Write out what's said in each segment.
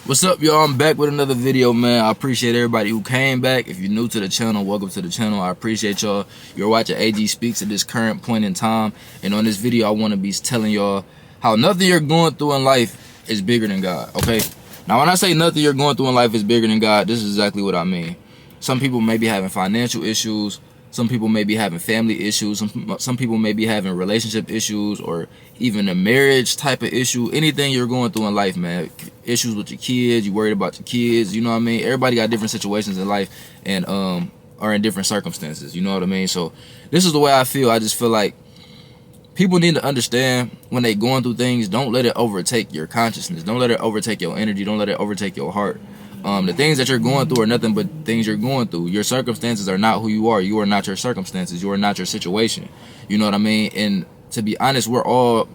What's up, y'all? I'm back with another video, man. I appreciate everybody who came back. If you're new to the channel, welcome to the channel. I appreciate y'all. You're watching AG Speaks at this current point in time. And on this video, I want to be telling y'all how nothing you're going through in life is bigger than God, okay? Now, when I say nothing you're going through in life is bigger than God, this is exactly what I mean. Some people may be having financial issues. Some people may be having family issues. Some people may be having relationship issues or even a marriage type of issue. Anything you're going through in life, man. Issues with your kids. You worried about your kids. You know what I mean? Everybody got different situations in life and are in different circumstances. You know what I mean? So this is the way I feel. I just feel like people need to understand when they going through things, don't let it overtake your consciousness. Don't let it overtake your energy. Don't let it overtake your heart. The things that you're going through are nothing but things you're going through. Your circumstances are not who you are. You are not your circumstances. You are not your situation. You know what I mean? And to be honest, we're all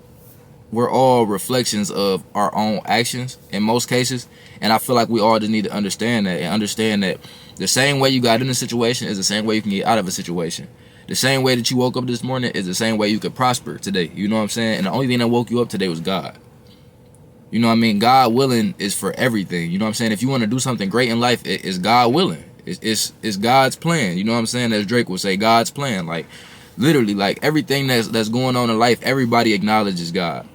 reflections of our own actions in most cases. And I feel like we all just need to understand that and understand that the same way you got in a situation is the same way you can get out of a situation. The same way that you woke up this morning is the same way you could prosper today. You know what I'm saying? And the only thing that woke you up today was God. You know what I mean? God willing is for everything. You know what I'm saying? If you want to do something great in life, it's God willing. It's God's plan. You know what I'm saying? As Drake would say, God's plan. Like, literally, like, everything that's going on in life, everybody acknowledges God.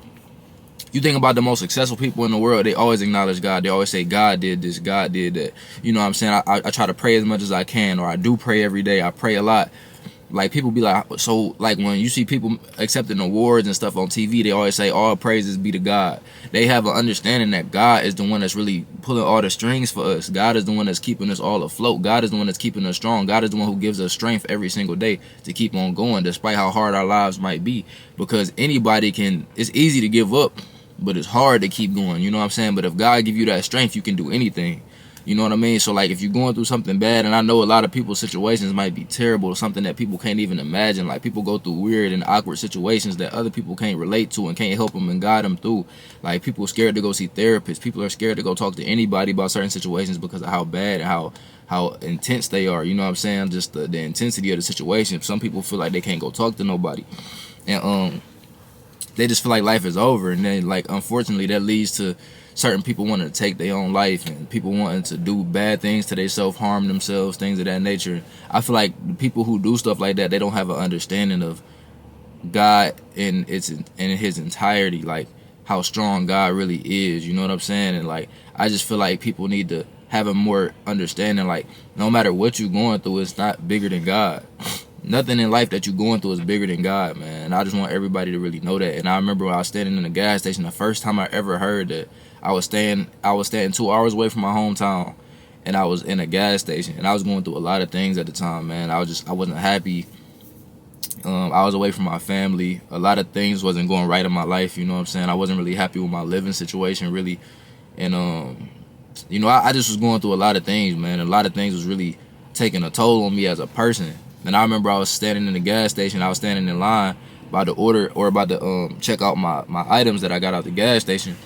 You think about the most successful people in the world, they always acknowledge God. They always say, God did this, God did that. You know what I'm saying? I try to pray as much as I can, or I do pray every day. I pray a lot. Like, people be like, so, like, when you see people accepting awards and stuff on TV, they always say, all praises be to God. They have an understanding that God is the one that's really pulling all the strings for us. God is the one that's keeping us all afloat. God is the one that's keeping us strong. God is the one who gives us strength every single day to keep on going, despite how hard our lives might be. Because anybody can, it's easy to give up, but it's hard to keep going. You know what I'm saying? But if God give you that strength, you can do anything. You know what I mean? So, like, if you're going through something bad, and I know a lot of people's situations might be terrible, something that people can't even imagine. Like, people go through weird and awkward situations that other people can't relate to and can't help them and guide them through. Like, people are scared to go see therapists. People are scared to go talk to anybody about certain situations because of how bad and how intense they are. You know what I'm saying? Just the intensity of the situation. Some people feel like they can't go talk to nobody. And they just feel like life is over. And then, like, unfortunately, that leads to certain people wanting to take their own life and people wanting to do bad things to themselves, harm themselves, things of that nature. I feel like the people who do stuff like that, they don't have an understanding of God in his entirety, like how strong God really is. You know what I'm saying? And, like, I just feel like people need to have a more understanding, like, no matter what you're going through, it's not bigger than God. Nothing in life that you're going through is bigger than God, man. And I just want everybody to really know that. And I remember when I was standing in the gas station, the first time I ever heard that, I was staying 2 hours away from my hometown, and I was in a gas station, and I was going through a lot of things at the time, man. I wasn't happy. I was away from my family. A lot of things wasn't going right in my life. You know what I'm saying? I wasn't really happy with my living situation, really. And you know, I just was going through a lot of things, man. A lot of things was really taking a toll on me as a person. And I remember I was standing in the gas station. I was standing in line about to order or about to check out my items that I got out the gas station.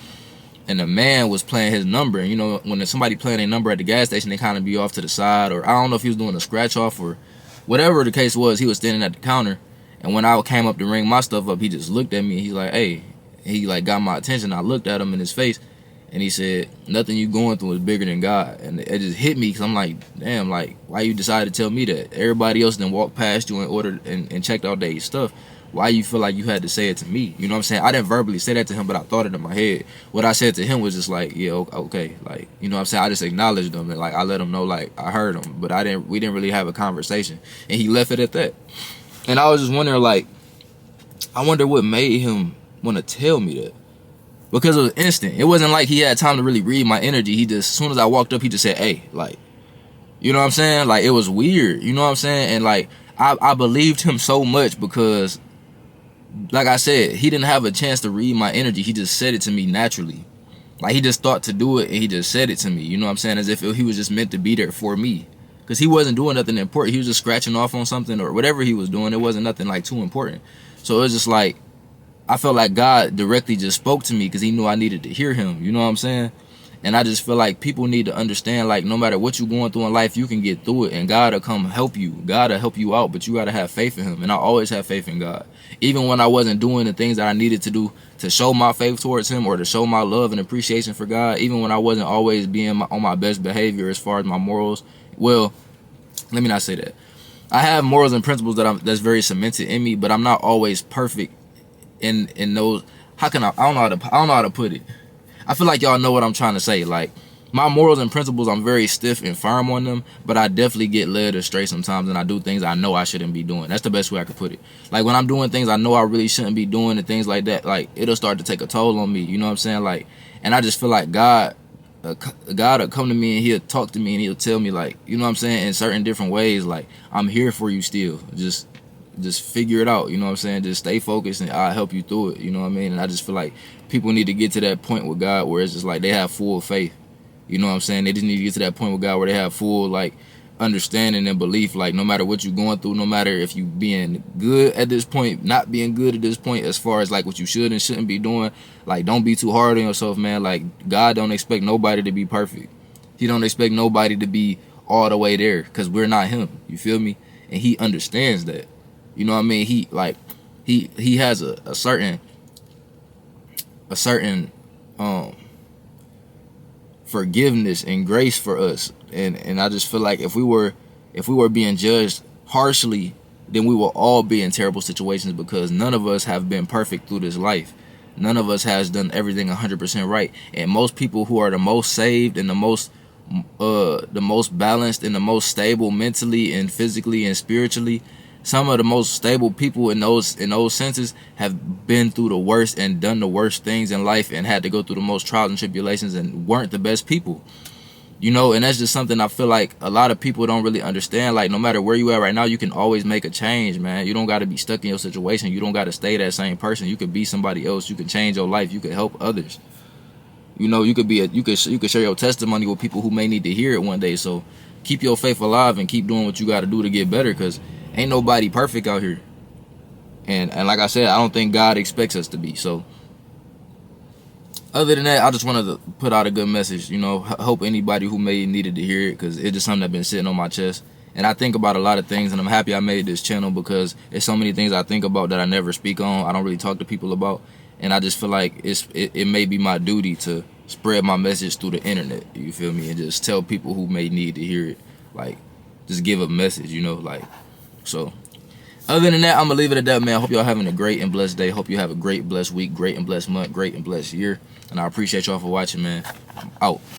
And the man was playing his number. And, you know, when somebody playing a number at the gas station, they kind of be off to the side. Or I don't know if he was doing a scratch off or whatever the case was. He was standing at the counter. And when I came up to ring my stuff up, he just looked at me. And he's like, hey. He, like, got my attention. I looked at him in his face. And he said, nothing you going through is bigger than God. And it just hit me because I'm like, damn, like, why you decided to tell me that? Everybody else then walked past you and ordered and checked out their stuff. Why you feel like you had to say it to me? You know what I'm saying? I didn't verbally say that to him, but I thought it in my head. What I said to him was just like, yeah, okay. Like, you know what I'm saying? I just acknowledged him and, like, I let him know, like, I heard him. But we didn't really have a conversation. And he left it at that. And I was just wondering, like, I wonder what made him want to tell me that. Because it was instant. It wasn't like he had time to really read my energy. He just, as soon as I walked up, he just said, hey, like, you know what I'm saying? Like, it was weird. You know what I'm saying? And, like, I believed him so much because, like I said, he didn't have a chance to read my energy. He just said it to me naturally. Like, he just thought to do it, and he just said it to me. You know what I'm saying? As if he was just meant to be there for me. Because he wasn't doing nothing important. He was just scratching off on something or whatever he was doing. It wasn't nothing, like, too important. So it was just like, I felt like God directly just spoke to me because he knew I needed to hear him. You know what I'm saying? And I just feel like people need to understand, like, no matter what you're going through in life, you can get through it, and God will come help you. God will help you out, but you got to have faith in him. And I always have faith in God. Even when I wasn't doing the things that I needed to do to show my faith towards him, or to show my love and appreciation for God, even when I wasn't always being on my best behavior as far as my morals. Well, let me not say that. I have morals and principles that's very cemented in me, but I'm not always perfect in those. How can I don't know how to put it. I feel like y'all know what I'm trying to say. Like, my morals and principles, I'm very stiff and firm on them, but I definitely get led astray sometimes, and I do things I know I shouldn't be doing. That's the best way I could put it. Like, when I'm doing things I know I really shouldn't be doing and things like that, like, it'll start to take a toll on me. You know what I'm saying? Like, and I just feel like God will come to me and he'll talk to me and he'll tell me, like, you know what I'm saying, in certain different ways, like, I'm here for you still. Just figure it out, you know what I'm saying? Just stay focused and I'll help you through it, you know what I mean? And I just feel like people need to get to that point with God where it's just like they have full faith, you know what I'm saying? They just need to get to that point with God where they have full, like, understanding and belief, like, no matter what you're going through, no matter if you being good at this point, not being good at this point, as far as, like, what you should and shouldn't be doing, like, don't be too hard on yourself, man. Like, God don't expect nobody to be perfect. He don't expect nobody to be all the way there, because we're not him, you feel me? And he understands that. You know what I mean? He has a certain forgiveness and grace for us, and I just feel like if we were being judged harshly, then we will all be in terrible situations, because none of us have been perfect through this life. None of us has done everything 100% right, and most people who are the most saved and the most balanced and the most stable mentally and physically and spiritually, some of the most stable people in those senses have been through the worst and done the worst things in life and had to go through the most trials and tribulations and weren't the best people. You know, and that's just something I feel like a lot of people don't really understand. Like, no matter where you at right now, you can always make a change, man. You don't got to be stuck in your situation. You don't got to stay that same person. You could be somebody else. You can change your life. You can help others. You know, you could share your testimony with people who may need to hear it one day. So keep your faith alive and keep doing what you got to do to get better, because ain't nobody perfect out here. And like I said, I don't think God expects us to be. So other than that, I just wanted to put out a good message. You know, hope anybody who may needed to hear it, because it's just something that's been sitting on my chest. And I think about a lot of things, and I'm happy I made this channel, because there's so many things I think about that I never speak on. I don't really talk to people about. And I just feel like it may be my duty to spread my message through the internet. You feel me? And just tell people who may need to hear it. Like, just give a message, you know, like. So, other than that, I'm going to leave it at that, man. I hope y'all having a great and blessed day. Hope you have a great, blessed week, great and blessed month, great and blessed year. And I appreciate y'all for watching, man. I'm out.